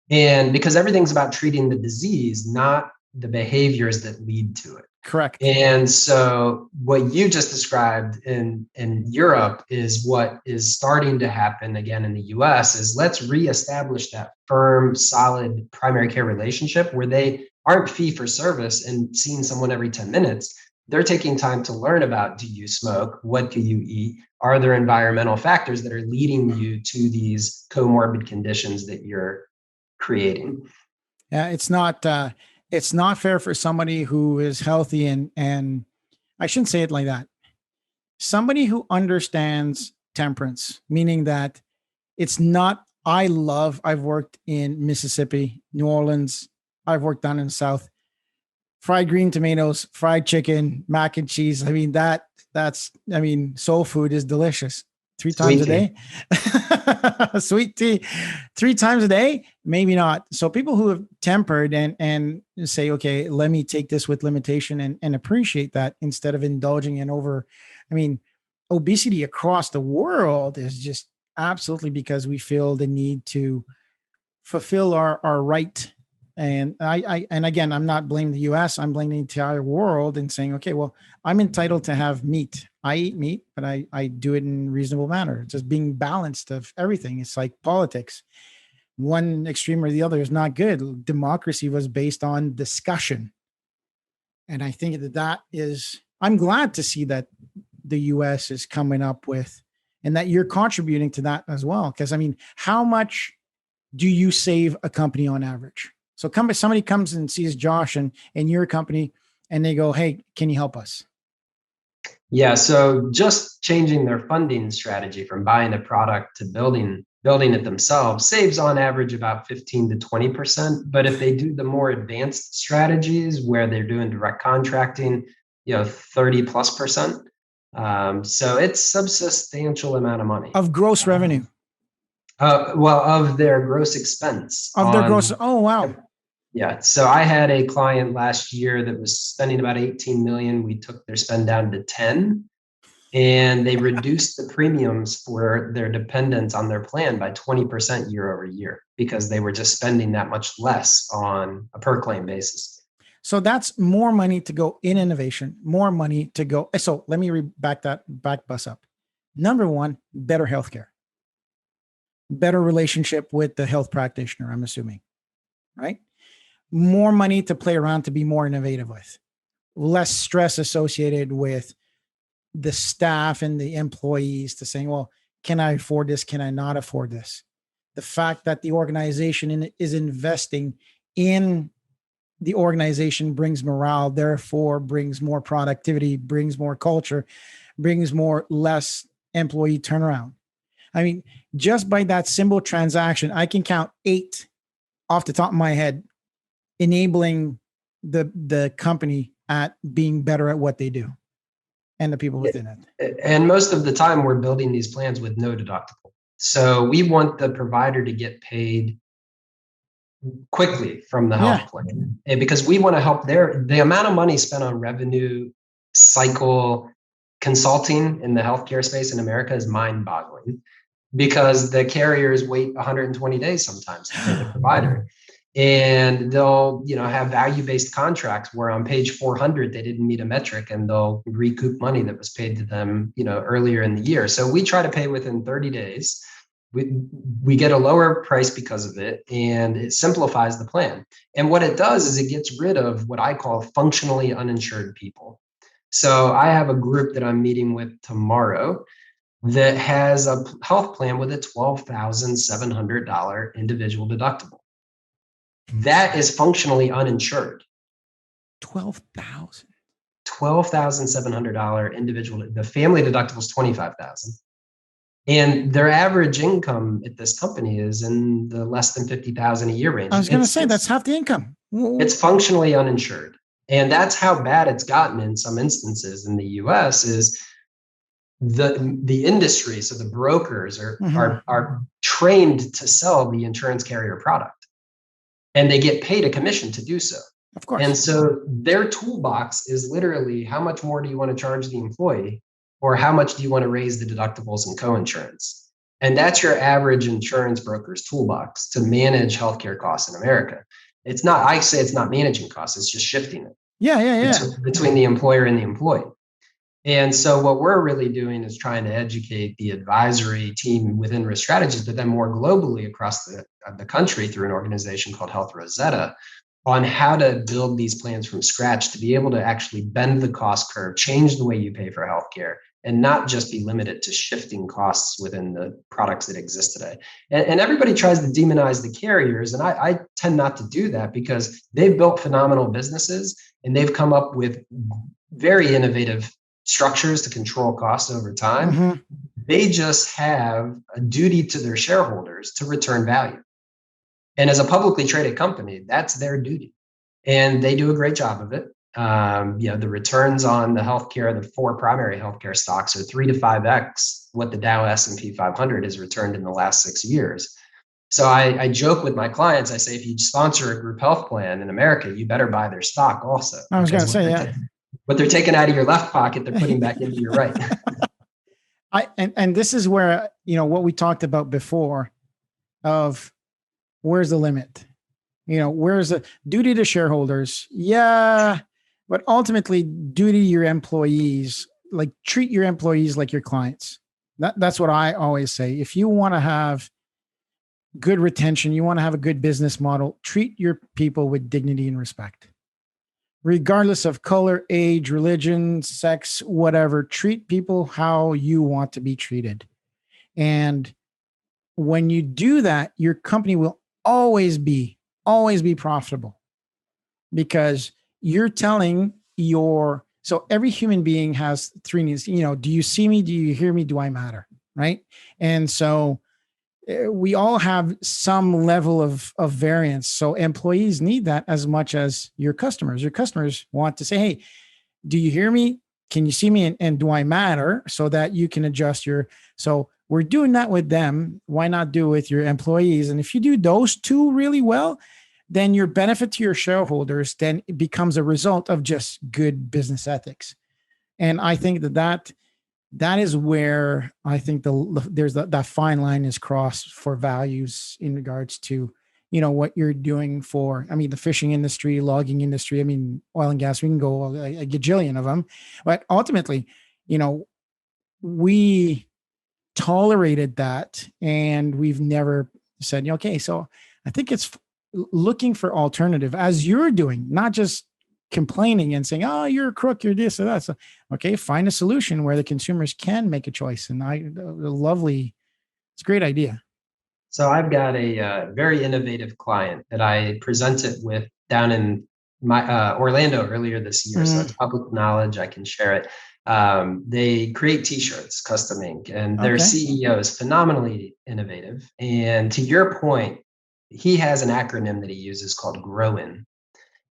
Speaker 3: And because everything's about treating the disease, not the behaviors that lead to it.
Speaker 2: Correct.
Speaker 3: And so what you just described in Europe is what is starting to happen again in the US, is let's reestablish that firm, solid primary care relationship where they aren't fee for service and seeing someone every 10 minutes. They're taking time to learn about, do you smoke? What do you eat? Are there environmental factors that are leading you to these comorbid conditions that you're creating?
Speaker 2: Yeah, it's not fair for somebody who is healthy and I shouldn't say it like that. Somebody who understands temperance, meaning that it's not, I've worked in Mississippi, New Orleans, I've worked down in the South, fried green tomatoes, fried chicken, mac and cheese. I mean, soul food is delicious. 3 times a day. Sweet tea 3 times a day, maybe not. So people who have tempered and say, okay, let me take this with limitation and appreciate that instead of indulging in obesity across the world is just absolutely because we feel the need to fulfill our right. And again, I'm not blaming the US, I'm blaming the entire world and saying, okay, well, I'm entitled to have meat. I eat meat, but I do it in a reasonable manner. Just being balanced of everything. It's like politics. One extreme or the other is not good. Democracy was based on discussion. And I think I'm glad to see that the US is coming up with, and that you're contributing to that as well. Because how much do you save a company on average? So somebody comes and sees Josh and your company and they go, hey, can you help us?
Speaker 3: Yeah. So just changing their funding strategy from buying a product to building building it themselves saves on average about 15 to 20%. But if they do the more advanced strategies where they're doing direct contracting, 30+%. So it's substantial amount of money.
Speaker 2: Of gross revenue.
Speaker 3: Of their gross expense.
Speaker 2: Of their gross. Oh, wow.
Speaker 3: Yeah. So I had a client last year that was spending about 18 million. We took their spend down to 10. And they reduced the premiums for their dependents on their plan by 20% year over year because they were just spending that much less on a per claim basis.
Speaker 2: So that's more money to go in innovation, more money to go. So let me back bus up. Number one, better healthcare, better relationship with the health practitioner, I'm assuming, right? More money to play around, to be more innovative with, less stress associated with the staff and the employees to saying, well, can I afford this? Can I not afford this? The fact that the organization is investing in the organization brings morale, therefore brings more productivity, brings more culture, brings less employee turnaround. I mean, just by that simple transaction, I can count 8 off the top of my head, enabling the company at being better at what they do. And the people within it.
Speaker 3: And most of the time we're building these plans with no deductible. So we want the provider to get paid quickly from the health plan. And because we want to help the amount of money spent on revenue cycle consulting in the healthcare space in America is mind-boggling because the carriers wait 120 days sometimes to pay the provider. And they'll, have value-based contracts where on page 400, they didn't meet a metric and they'll recoup money that was paid to them, earlier in the year. So we try to pay within 30 days. We get a lower price because of it, and it simplifies the plan. And what it does is it gets rid of what I call functionally uninsured people. So I have a group that I'm meeting with tomorrow that has a health plan with a $12,700 individual deductible. That is functionally uninsured. $12,700 individual. The family deductible is $25,000. And their average income at this company is in the less than $50,000 a year range.
Speaker 2: I was going to say that's half the income.
Speaker 3: It's functionally uninsured. And that's how bad it's gotten in some instances in the US is the industry. So the brokers are trained to sell the insurance carrier product. And they get paid a commission to do so.
Speaker 2: Of course.
Speaker 3: And so their toolbox is literally how much more do you want to charge the employee or how much do you want to raise the deductibles and coinsurance? And that's your average insurance broker's toolbox to manage healthcare costs in America. It's not, I say it's not managing costs, it's just shifting it.
Speaker 2: Yeah.
Speaker 3: Between the employer and the employee. And so what we're really doing is trying to educate the advisory team within Risk Strategies, but then more globally across the country through an organization called Health Rosetta on how to build these plans from scratch to be able to actually bend the cost curve, change the way you pay for healthcare, and not just be limited to shifting costs within the products that exist today. And everybody tries to demonize the carriers. And I tend not to do that because they've built phenomenal businesses and they've come up with very innovative structures to control costs over time. Mm-hmm. They just have a duty to their shareholders to return value. And as a publicly traded company, that's their duty. And they do a great job of it. The returns on the healthcare, the 4 primary healthcare stocks are 3 to 5x what the Dow S&P 500 has returned in the last 6 years. So I joke with my clients, I say, if you sponsor a group health plan in America, you better buy their stock also.
Speaker 2: I was going to say, yeah.
Speaker 3: What they're taking out of your left pocket, they're putting back into your right.
Speaker 2: And this is where, what we talked about before of where's the limit? Where's the duty to shareholders? Yeah. But ultimately duty to your employees, like treat your employees like your clients. That's what I always say. If you want to have good retention, you want to have a good business model, treat your people with dignity and respect. Regardless of color, age, religion, sex, whatever, treat people how you want to be treated. And when you do that, your company will always be profitable because you're telling so every human being has 3 needs, do you see me? Do you hear me? Do I matter? Right. And so we all have some level of variance. So employees need that as much as your customers. Your customers want to say, hey, do you hear me? Can you see me? And do I matter? So that you can adjust so we're doing that with them. Why not do it with your employees? And if you do those two really well, then your benefit to your shareholders then it becomes a result of just good business ethics. And I think that is where I think that fine line is crossed for values in regards to, what you're doing for, the fishing industry, logging industry, oil and gas, we can go a gajillion of them, but ultimately, we tolerated that and we've never said, okay, so I think it's looking for alternative as you're doing, not just complaining and saying, oh, you're a crook, you're this or that. So, okay, find a solution where the consumers can make a choice. And it's a great idea.
Speaker 3: So I've got a very innovative client that I presented with down in my Orlando earlier this year. So it's public knowledge. I can share it. They create T-shirts, custom ink, and their CEO is phenomenally innovative. And to your point, he has an acronym that he uses called GROWIN.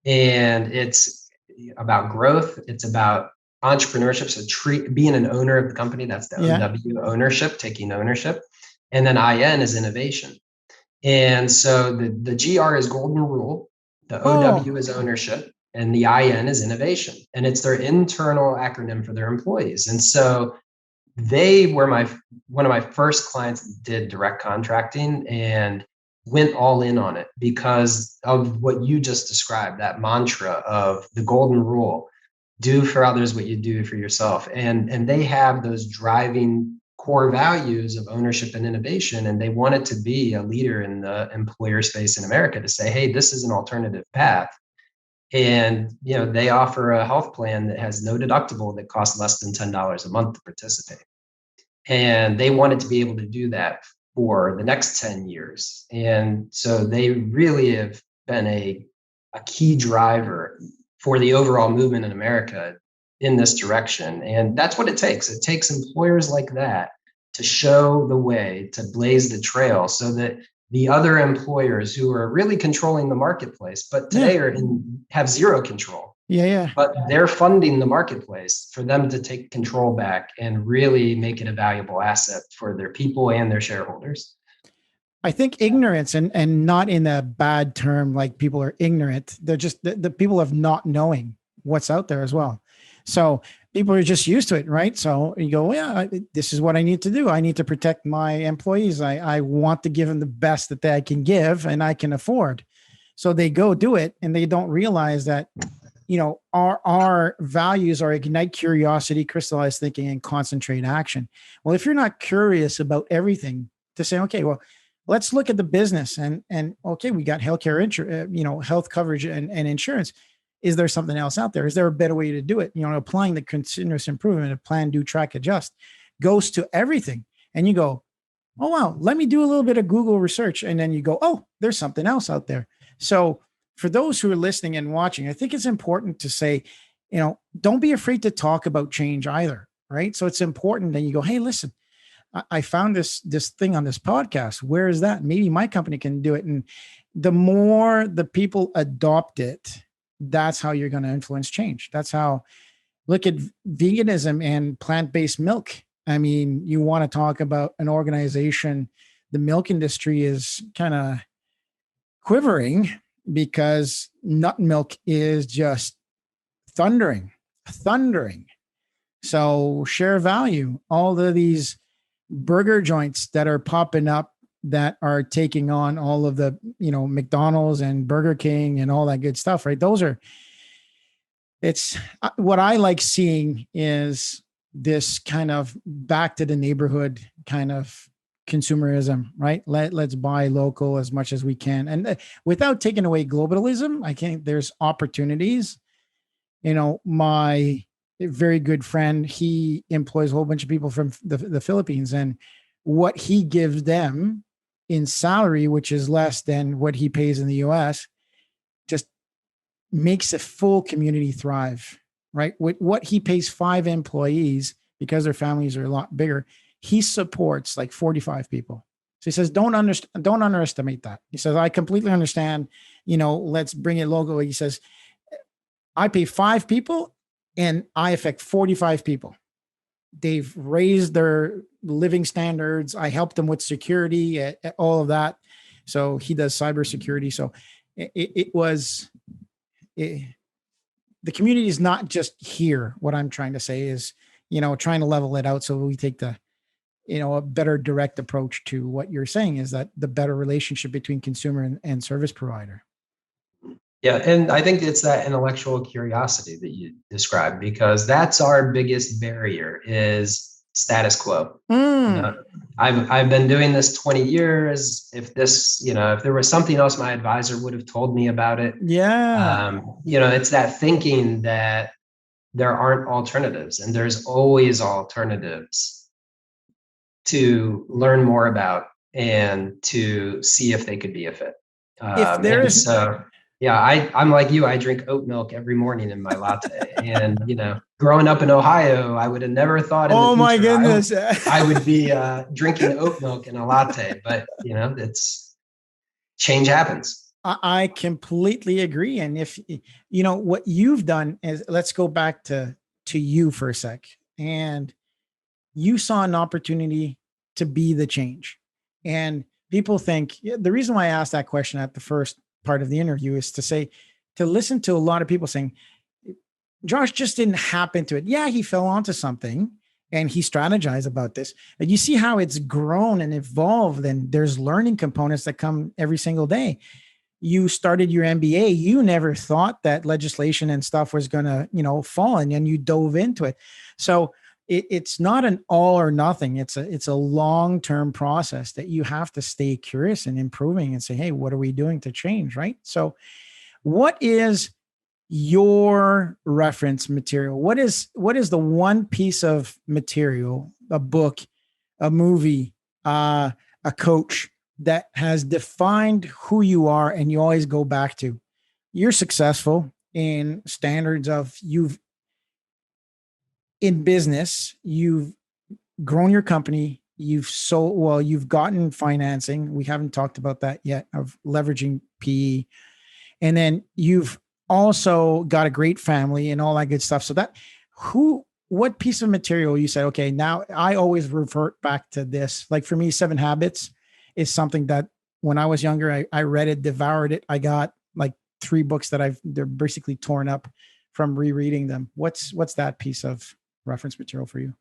Speaker 3: And it's about growth. It's about entrepreneurship. So being an owner of the company, that's the OW, ownership, taking ownership. And then IN is innovation. And so the GR is golden rule, the OW is ownership, and the IN is innovation. And it's their internal acronym for their employees. And so they were one of my first clients that did direct contracting and went all in on it because of what you just described, that mantra of the golden rule, do for others what you do for yourself. And they have those driving core values of ownership and innovation. And they wanted to be a leader in the employer space in America to say, hey, this is an alternative path. And, they offer a health plan that has no deductible that costs less than $10 a month to participate. And they wanted to be able to do that for the next 10 years. And so they really have been a key driver for the overall movement in America in this direction. And that's what it takes. It takes employers like that to show the way, to blaze the trail so that the other employers who are really controlling the marketplace, but today have zero control. But they're funding the marketplace for them to take control back and really make it a valuable asset for their people and their shareholders.
Speaker 2: I think ignorance and not in a bad term, like people are ignorant. They're just the people of not knowing what's out there as well. So people are just used to it, right? So you go, this is what I need to do. I need to protect my employees. I want to give them the best that I can give and I can afford. So they go do it and they don't realize that, our values are ignite curiosity, crystallize thinking, and concentrate action. Well, if you're not curious about everything to say, okay, well, let's look at the business and okay, we got healthcare, health coverage and insurance. Is there something else out there? Is there a better way to do it? Applying the continuous improvement of plan, do, track, adjust goes to everything. And you go, oh, wow, let me do a little bit of Google research. And then you go, oh, there's something else out there. So for those who are listening and watching, I think it's important to say, don't be afraid to talk about change either. Right. So it's important that you go, hey, listen, I found this thing on this podcast. Where is that? Maybe my company can do it. And the more the people adopt it, that's how you're going to influence change. That's how, look at veganism and plant-based milk. You want to talk about an organization, the milk industry is kind of quivering because nut milk is just thundering. So share value, all of these burger joints that are popping up that are taking on all of the, McDonald's and Burger King and all that good stuff, right? It's what I like seeing is this kind of back to the neighborhood kind of consumerism, right? Let's buy local as much as we can. And without taking away globalism, I think there's opportunities. My very good friend, he employs a whole bunch of people from the Philippines, and what he gives them in salary, which is less than what he pays in the US, just makes a full community thrive, right? With what he pays 5 employees, because their families are a lot bigger, he supports like 45 people. So he says, don't underestimate that. He says, I completely understand, let's bring it local. He says, I pay 5 people and I affect 45 people. They've raised their living standards. I help them with security, all of that. So he does cybersecurity. So the community is not just here. What I'm trying to say is, trying to level it out. So we take a better direct approach to what you're saying is that the better relationship between consumer and service provider.
Speaker 3: Yeah. And I think it's that intellectual curiosity that you described, because that's our biggest barrier is status quo. I've been doing this 20 years. If there was something else, my advisor would have told me about it.
Speaker 2: Yeah.
Speaker 3: It's that thinking that there aren't alternatives, and there's always alternatives to learn more about and to see if they could be a fit. I'm like you. I drink oat milk every morning in my latte. And, growing up in Ohio, I would have never thought in the future,
Speaker 2: my goodness,
Speaker 3: I would be drinking oat milk in a latte. But, it's change happens.
Speaker 2: I completely agree. And if, what you've done is, let's go back to you for a sec. And you saw an opportunity to be the change. And people think, the reason why I asked that question at the first part of the interview is to listen to a lot of people saying, Josh just didn't happen to it. Yeah, he fell onto something and he strategized about this. And you see how it's grown and evolved, and there's learning components that come every single day. You started your MBA. You never thought that legislation and stuff was going to, fall, and you dove into it. So it's not an all or nothing. It's a long-term process that you have to stay curious and improving and say, hey, what are we doing to change? Right. So what is your reference material? What is the one piece of material, a book, a movie, a coach that has defined who you are and you always go back to? You're successful in standards of in business, you've grown your company, you've gotten financing. We haven't talked about that yet, of leveraging PE. And then you've also got a great family and all that good stuff. So what piece of material you said, okay, now I always revert back to this. Like for me, 7 Habits is something that when I was younger, I read it, devoured it. I got like 3 books that they're basically torn up from rereading them. What's that piece of reference material for you?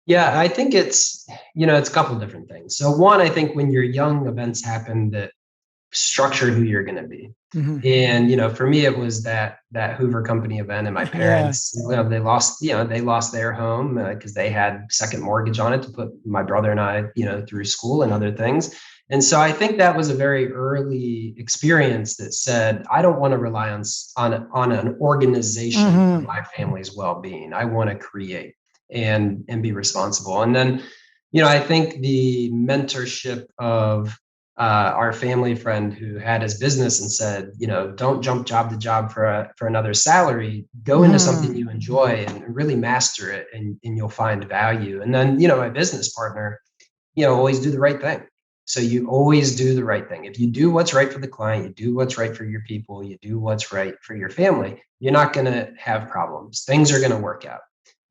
Speaker 3: Yeah, I think it's a couple of different things. So one, I think when you're young, events happen that structure who you're going to be. Mm-hmm. And, for me, it was that Hoover Company event, and my parents, they lost their home because they had second mortgage on it to put my brother and I, through school and other things. And so I think that was a very early experience that said, I don't want to rely on an organization mm-hmm. for my family's well-being. I want to create and be responsible. And then, I think the mentorship of our family friend who had his business and said, don't jump job to job for another salary, go into something you enjoy and really master it, and you'll find value. And then, my business partner, always do the right thing. So you always do the right thing. If you do what's right for the client, you do what's right for your people, you do what's right for your family, you're not going to have problems. Things are going to work out.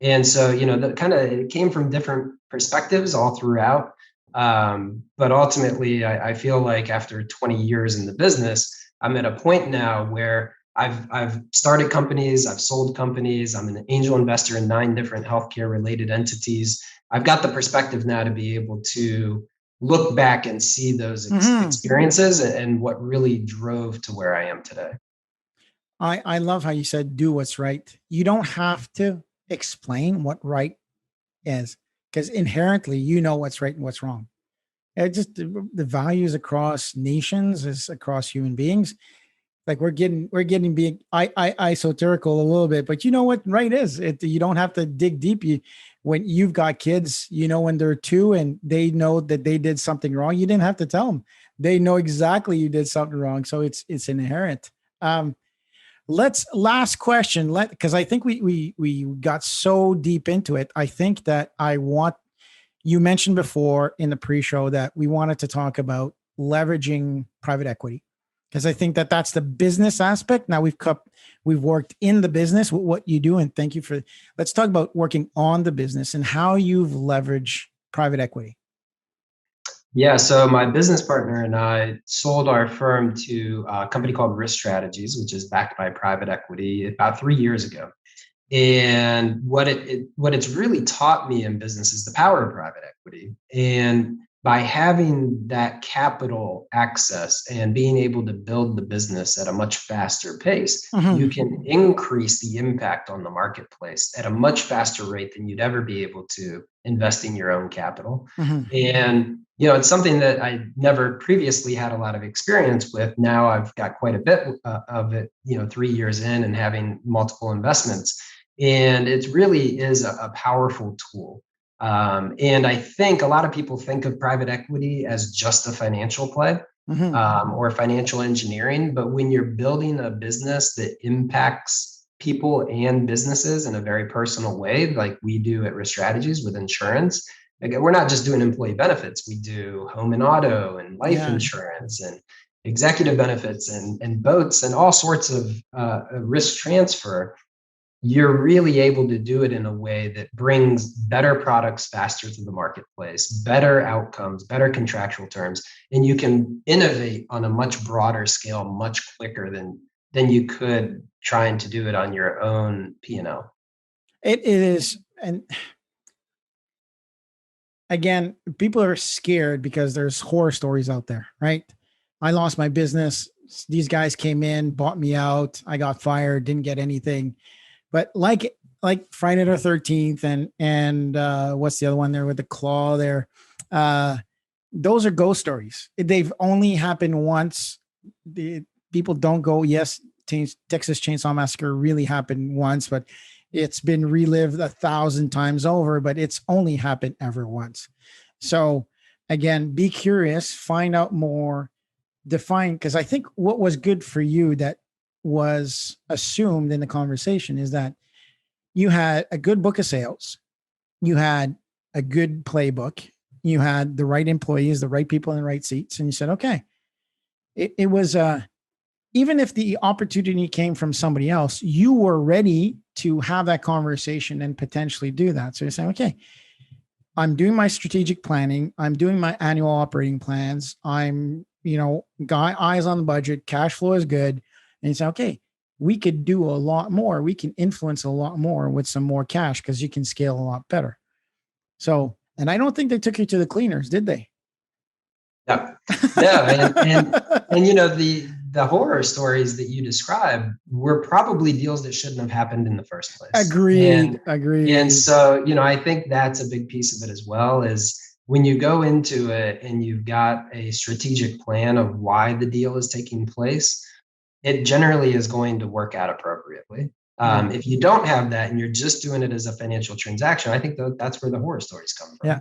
Speaker 3: And so, it came from different perspectives all throughout. But ultimately, I feel like after 20 years in the business, I'm at a point now where I've started companies, I've sold companies, I'm an angel investor in 9 different healthcare related entities. I've got the perspective now to be able to look back and see those experiences and what really drove to where I am today.
Speaker 2: I love how you said, do what's right. You don't have to explain what right is, because inherently, what's right and what's wrong. It just the values across nations, is across human beings. Like we're getting being esoterical a little bit, but you know what right is. You don't have to dig deep. When you've got kids, when they're 2 and they know that they did something wrong, you didn't have to tell them. They know exactly you did something wrong. So it's inherent. Last question. Because I think we got so deep into it. I think that I want you mentioned before in the pre-show that we wanted to talk about leveraging private equity, because I think that that's the business aspect. Now we've worked in the business with what you do, and thank you for. Let's talk about working on the business and how you've leveraged private equity.
Speaker 3: Yeah, so my business partner and I sold our firm to a company called Risk Strategies, which is backed by private equity about 3 years ago. And what it's really taught me in business is the power of private equity. And by having that capital access and being able to build the business at a much faster pace, you can increase the impact on the marketplace at a much faster rate than you'd ever be able to investing your own capital. And it's something that I never previously had a lot of experience with. Now I've got quite a bit of it, 3 years in and having multiple investments. And it really is a powerful tool. And I think a lot of people think of private equity as just a financial play or financial engineering. But when you're building a business that impacts people and businesses in a very personal way, like we do at Risk Strategies with insurance, again, we're not just doing employee benefits. We do home and auto and life insurance and executive benefits and boats and all sorts of risk transfer. You're really able to do it in a way that brings better products faster to the marketplace, better outcomes, better contractual terms, and you can innovate on a much broader scale, much quicker than you could trying to do it on your own P&L.
Speaker 2: It is, and again, people are scared because there's horror stories out there, right? I lost my business. These guys came in, bought me out. I got fired, didn't get anything. But like Friday the 13th and what's the other one there with the claw there? Those are ghost stories. They've only happened once. People don't go, yes, Texas Chainsaw Massacre really happened once, but it's been relived 1,000 times over, but it's only happened ever once. So again, be curious, find out more, define, because I think what was good for you that was assumed in the conversation is that you had a good book of sales, you had a good playbook, you had the right employees, the right people in the right seats, and you said, okay, it was even if the opportunity came from somebody else, you were ready to have that conversation and potentially do that. So you're saying, okay, I'm doing my strategic planning, I'm doing my annual operating plans, I'm eyes on the budget, cash flow is good. And you say, okay, we could do a lot more. We can influence a lot more with some more cash because you can scale a lot better. So, and I don't think they took you to the cleaners, did they?
Speaker 3: No. And the horror stories that you described were probably deals that shouldn't have happened in the first place.
Speaker 2: Agreed.
Speaker 3: And so, I think that's a big piece of it as well, is when you go into it and you've got a strategic plan of why the deal is taking place, it generally is going to work out appropriately. If you don't have that and you're just doing it as a financial transaction, I think that's where the horror stories come from.
Speaker 2: Yeah,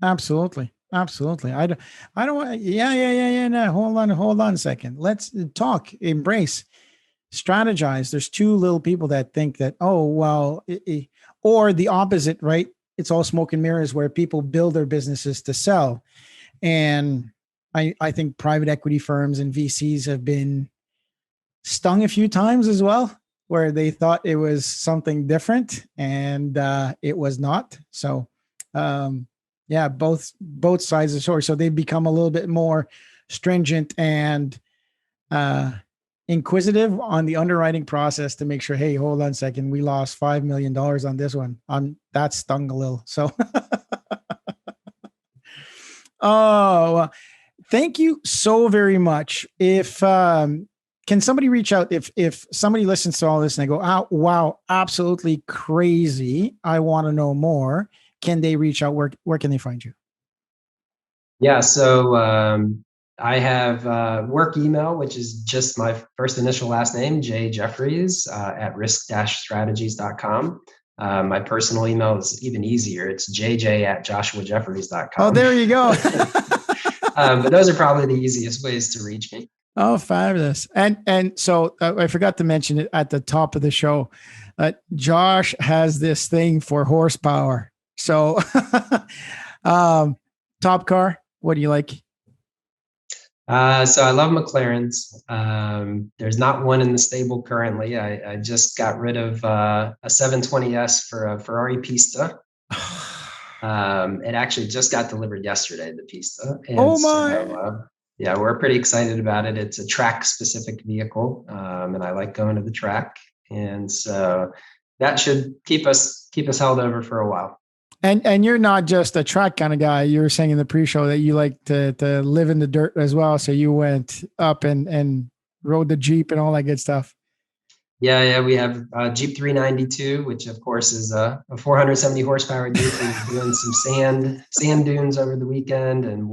Speaker 2: absolutely. Absolutely. I don't want, no, hold on a second. Let's talk, embrace, strategize. There's two little people that think that, oh, well, or the opposite, right? It's all smoke and mirrors where people build their businesses to sell. And I think private equity firms and VCs have been stung a few times as well, where they thought it was something different and it was not. So, both sides of the story. So they become a little bit more stringent and inquisitive on the underwriting process to make sure, hey, hold on a second, we lost $5 million on this one. That stung a little. So, thank you so very much. If can somebody reach out if somebody listens to all this and they go, oh, wow, absolutely crazy, I want to know more. Can they reach out? Where can they find you?
Speaker 3: Yeah, so I have work email, which is just my first initial last name, Jeffries at risk-strategies.com. My personal email is even easier. It's jj@joshuajeffries.com.
Speaker 2: Oh, there you go.
Speaker 3: But those are probably the easiest ways to reach me.
Speaker 2: Oh, fabulous. And so I forgot to mention it at the top of the show. Josh has this thing for horsepower. So Top car, what do you like?
Speaker 3: So I love McLarens. There's not one in the stable currently. I just got rid of a 720S for a Ferrari Pista. It actually just got delivered yesterday, the Pista. And
Speaker 2: Oh my!
Speaker 3: so, yeah, we're pretty excited about it. It's a track-specific vehicle, and I like going to the track. And so that should keep us held over for a while.
Speaker 2: And you're not just a track kind of guy. You were saying in the pre-show that you like to live in the dirt as well. So you went up and rode the Jeep and all that good stuff.
Speaker 3: Yeah. We have Jeep 392, which of course is a 470 horsepower Jeep. We're doing some sand dunes over the weekend, and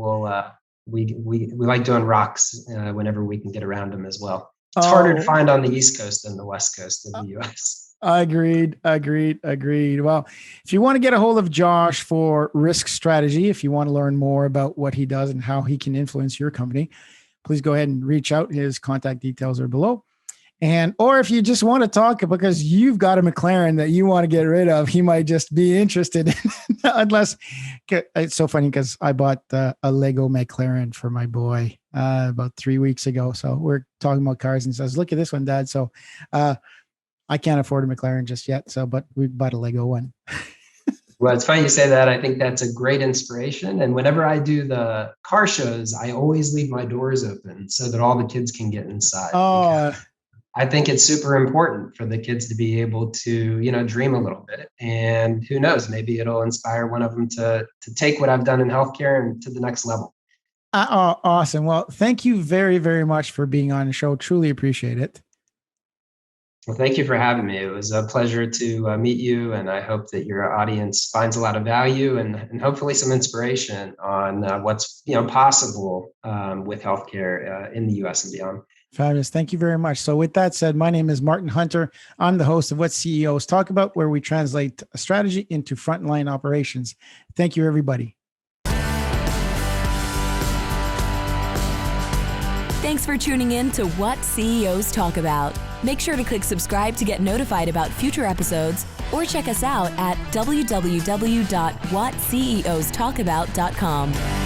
Speaker 3: we like doing rocks whenever we can get around them as well. It's harder to find on the East Coast than the West Coast of the U.S.
Speaker 2: Agreed. Well, if you want to get a hold of Josh for risk strategy, if you want to learn more about what he does and how he can influence your company, please go ahead and reach out. His contact details are below. Or if you just want to talk because you've got a McLaren that you want to get rid of, he might just be interested. Unless it's so funny because I bought a Lego McLaren for my boy about 3 weeks ago. So we're talking about cars and says, look at this one, Dad. So, I can't afford a McLaren just yet. But we bought a Lego one.
Speaker 3: Well, it's funny you say that. I think that's a great inspiration. And whenever I do the car shows, I always leave my doors open so that all the kids can get inside.
Speaker 2: Oh,
Speaker 3: I think it's super important for the kids to be able to, dream a little bit. And who knows, maybe it'll inspire one of them to take what I've done in healthcare and to the next level.
Speaker 2: Awesome. Well, thank you very, very much for being on the show. Truly appreciate it.
Speaker 3: Well, thank you for having me. It was a pleasure to meet you, and I hope that your audience finds a lot of value and hopefully some inspiration on what's possible with healthcare in the U.S. and beyond.
Speaker 2: Fabulous. Thank you very much. So with that said, my name is Martin Hunter. I'm the host of What CEOs Talk About, where we translate a strategy into frontline operations. Thank you, everybody.
Speaker 1: Thanks for tuning in to What CEOs Talk About. Make sure to click subscribe to get notified about future episodes, or check us out at www.whatceostalkabout.com.